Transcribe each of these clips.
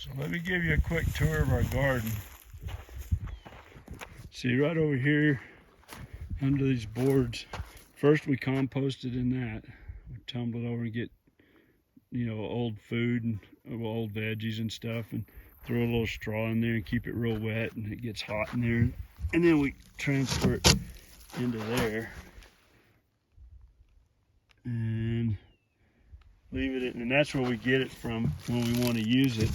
So let me give you a quick tour of our garden. See right over here under these boards, first we composted in that. We tumble it over and get, you know, old food and old veggies and stuff, and throw a little straw in there and keep it real wet, and it gets hot in there. And then we transfer it into there and leave it in, and that's where we get it from when we want to use it.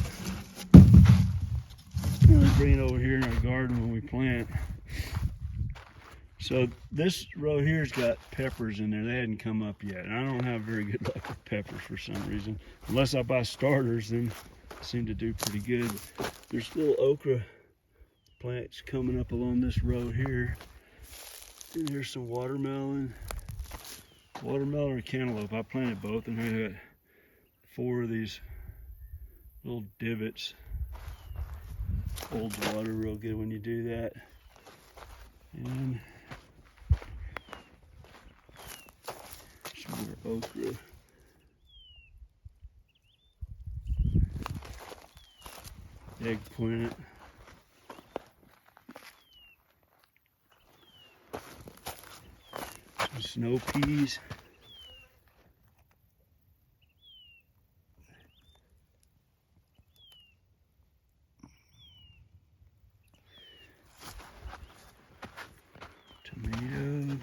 And we bring it over here in our garden when we plant. So this row here's got peppers in there. They hadn't come up yet, and I don't have very good luck with peppers for some reason. Unless I buy starters, then they seem to do pretty good. There's little okra plants coming up along this row here. And here's some watermelon or cantaloupe. I planted both, and I got 4 of these little divots. Holds water real good when you do that. And some more okra. Eggplant. Some snow peas. Tomatoes.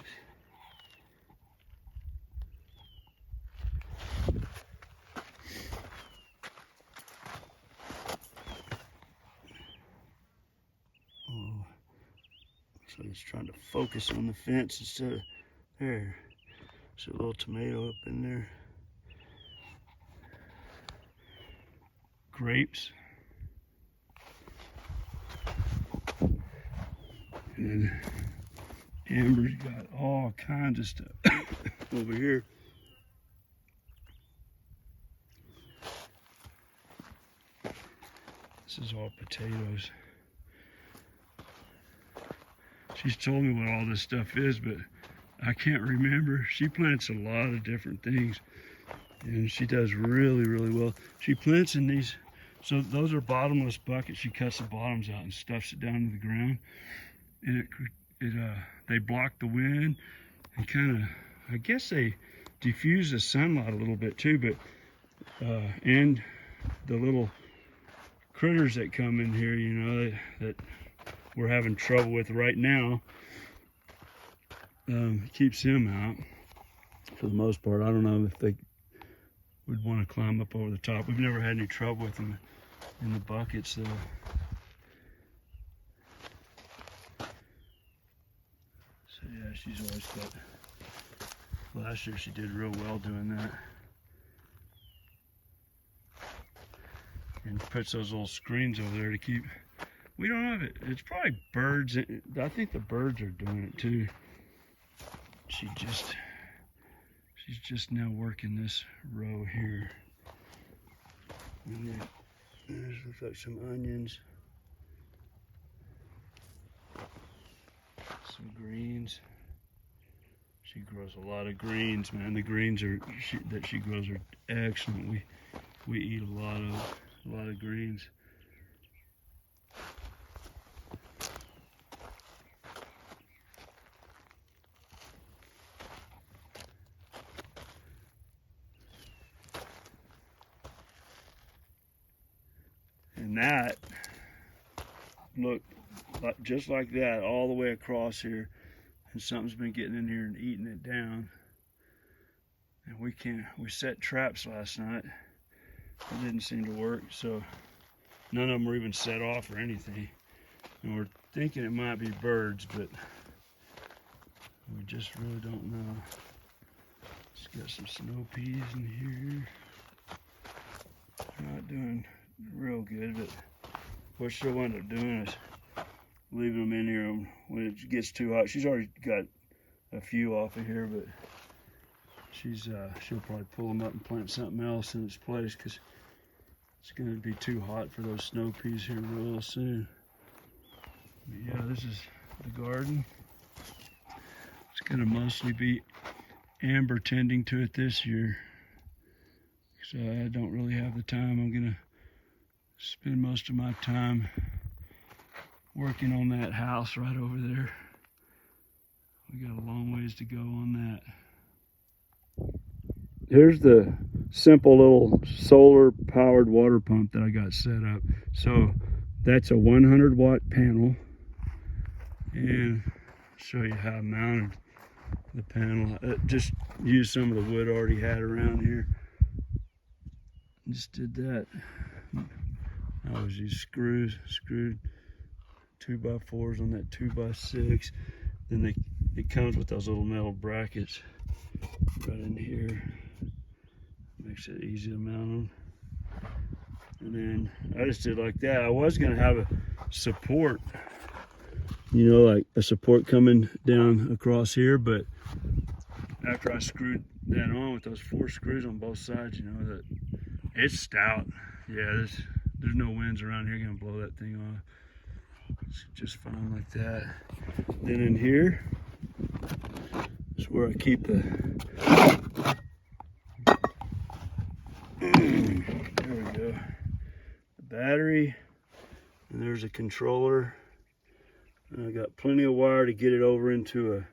Oh, so he's trying to focus on the fence instead of there. So a little tomato up in there. Grapes. And Amber's got all kinds of stuff over here. This is all potatoes. She's told me what all this stuff is, but I can't remember. She plants a lot of different things, and she does really, really well. She plants in these, so those are bottomless buckets. She cuts the bottoms out and stuffs it down to the ground, and they block the wind and kind of, I guess they diffuse the sunlight a little bit too, but and the little critters that come in here, you know, that we're having trouble with right now, keeps them out for the most part. I don't know if they would want to climb up over the top. We've never had any trouble with them in the buckets though. So yeah, she's always got, last year she did real well doing that. And puts those little screens over there to keep, we don't have it, it's probably birds. I think the birds are doing it too. She's just now working this row here. And then there's looks like some onions, some greens. She grows a lot of greens, man. The greens that she grows are excellent. We eat a lot of greens. And that, look, just like that, all the way across here, and something's been getting in here and eating it down. And we set traps last night. It didn't seem to work, so none of them were even set off or anything. And we're thinking it might be birds, but we just really don't know. It's got some snow peas in here. Not doing real good, but what she'll end up doing is leaving them in here when it gets too hot. She's already got a few off of here, but she'll probably pull them up and plant something else in its place because it's going to be too hot for those snow peas here real soon. But yeah, this is the garden. It's going to mostly be Amber tending to it this year, so I don't really have the time. I'm going to spend most of my time working on that house right over there. We got a long ways to go on that. Here's the simple little solar powered water pump that I got set up. So that's a 100 watt panel, and I'll show you how I mounted the panel. I just used some of the wood I already had around here. Just did that. I always use screwed 2x4s on that 2x6. Then it comes with those little metal brackets right in here. Makes it easy to mount them. And then I just did like that. I was gonna have a support, you know, like a support coming down across here, but after I screwed that on with those 4 screws on both sides, you know, that it's stout. Yeah, there's no winds around here gonna blow that thing off. It's just fine like that. Then in here is where I keep the there we go. The battery, and there's a controller. And I got plenty of wire to get it over into a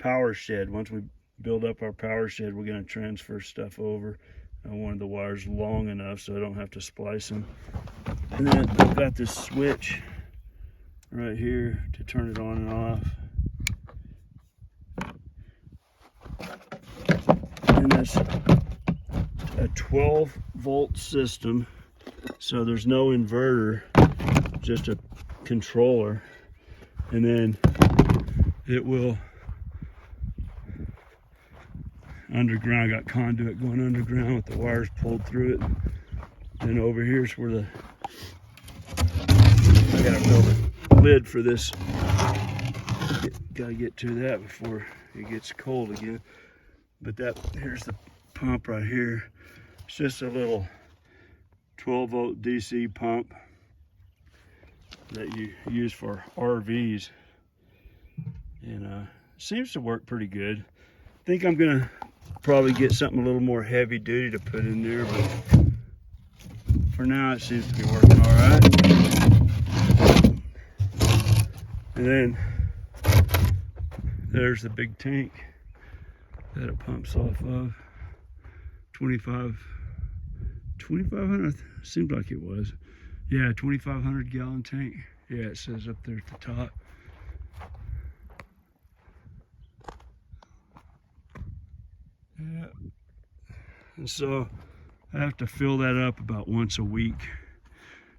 power shed. Once we build up our power shed, we're going to transfer stuff over. I wanted the wires long enough so I don't have to splice them. And then I've got this switch right here to turn it on and off. And that's a 12 volt system, so there's no inverter, just a controller. And then it will underground. I got conduit going underground with the wires pulled through it. Then over here's where I gotta build a lid for this. Gotta get to that before it gets cold again. But here's the pump right here. It's just a little 12 volt DC pump that you use for RVs, and seems to work pretty good. I think I'm gonna probably get something a little more heavy duty to put in there, but for now it seems to be working all right. And then there's the big tank that it pumps off of. 2,500, seemed like it was. Yeah, 2,500 gallon tank. Yeah, it says up there at the top. Yeah. And so I have to fill that up about once a week.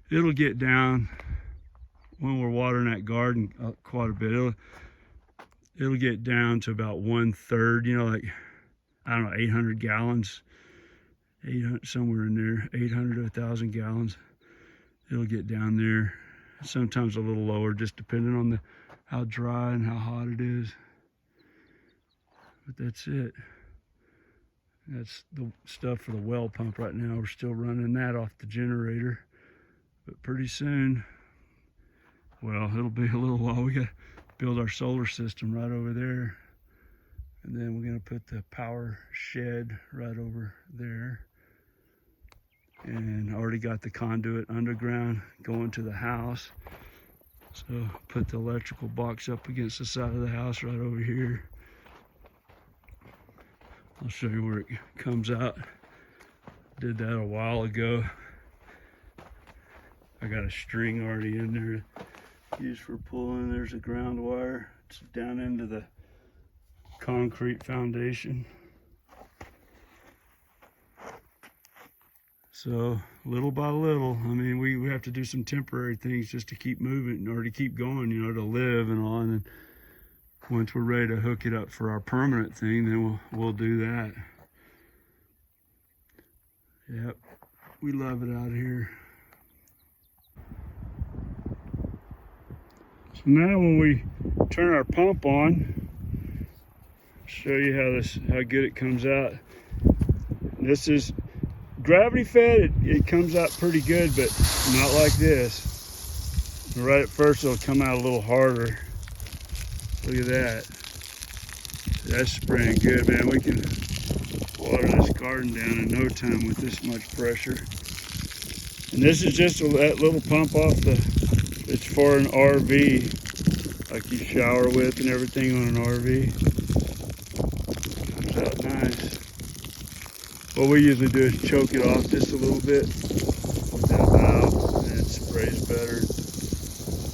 It'll get down when we're watering that garden quite a bit. It'll get down to about 1/3, you know, like, I don't know, 800 gallons. 800, somewhere in there, 800 to 1,000 gallons. It'll get down there. Sometimes a little lower, just depending on how dry and how hot it is. But that's it. That's the stuff for the well pump right now. We're still running that off the generator. But pretty soon, well, it'll be a little while. We got to build our solar system right over there. And then we're going to put the power shed right over there. And I already got the conduit underground going to the house. So put the electrical box up against the side of the house right over here. I'll show you where it comes out. Did that a while ago. I got a string already in there used for pulling. There's a ground wire. It's down into the concrete foundation. So little by little, I mean, we have to do some temporary things just to keep moving or to keep going, you know, to live and all. And then once we're ready to hook it up for our permanent thing, then we'll do that. Yep, we love it out here. So now when we turn our pump on, I'll show you how good it comes out. This is gravity fed. It comes out pretty good, but not like this. Right at first it'll come out a little harder. Look at that. That's spraying good, man. We can water this garden down in no time with this much pressure. And this is just that little pump off it's for an RV, like you shower with and everything on an RV. Comes out nice. What we usually do is choke it off just a little bit with that valve, and it sprays better.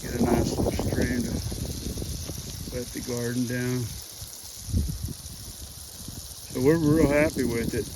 Get a nice little stream to wet the garden down. So we're real happy with it.